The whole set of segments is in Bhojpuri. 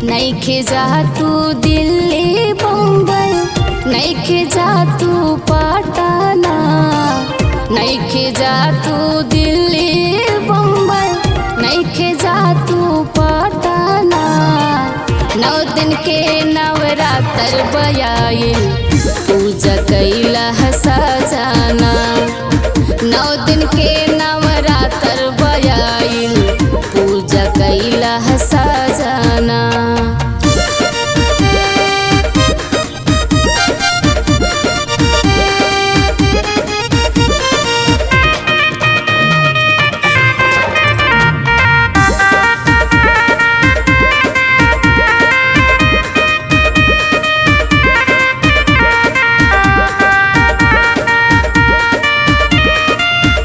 नइखे जा तू दिल्ली बम्बई, नइखे जा तू पटना, नइखे जा तू दिल्ली बम्बई, नइखे जा तू पटना। 9 दिन के नवरात्र बयाइल पूजा कैला सजाना। 9 दिन के नवरात्र बयाइल पूजा कैला सजाना।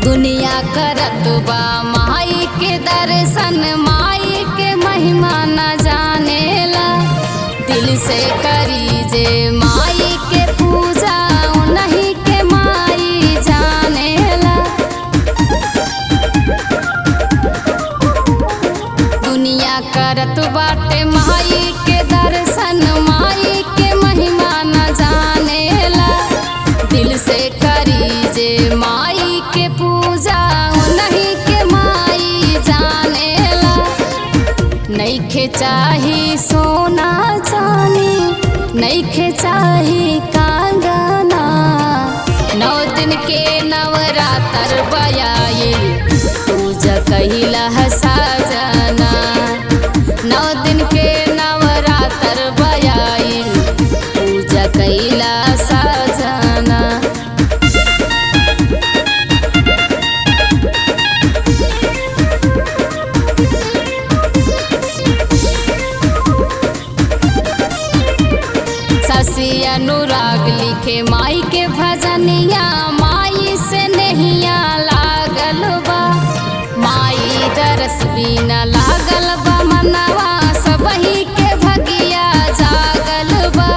दुनिया करत बा माई के दर्शन, माई के महिमा न जानेला। दिल से करी जे माई के पूजा, नहीं के माई जानेला। दुनिया करत बाटे माई के दर्शन, माई के महिमा न जानेला। दिल से करी जे माई के पूजा, नहीं के माई जानेला। नइखे चाही सोना चानी, नइखे चाही कंगना। 9 दिन के नवरात्र बयाइल पूजा कैला सजाना। 9 दिन के नवरात्र बयाइल पूजा कैला सजाना। शशि अनुराग लिखे माई के भजनिया, माई से नहिया लागल बा। माई दरस बिना लागल बा मनवा, सबही के भगिया जागल बा।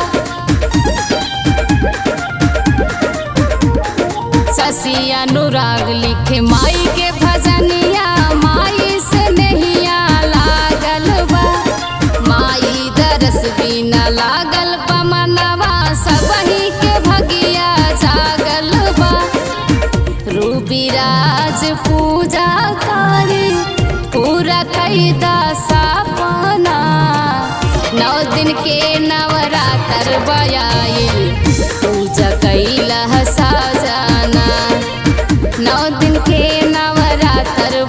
शशि अनुराग लिखे माई के भजनिया, माई से नहिया लागल बा। माई दरस बिना लागल बा मनवा, सबही के भगिया जागल बा। रूबीराज पूजा करे पूरा कैदा सपना। 9 दिन के नवरात्र बयाइल पूजा कैला सजाना। 9 दिन के नवरात्र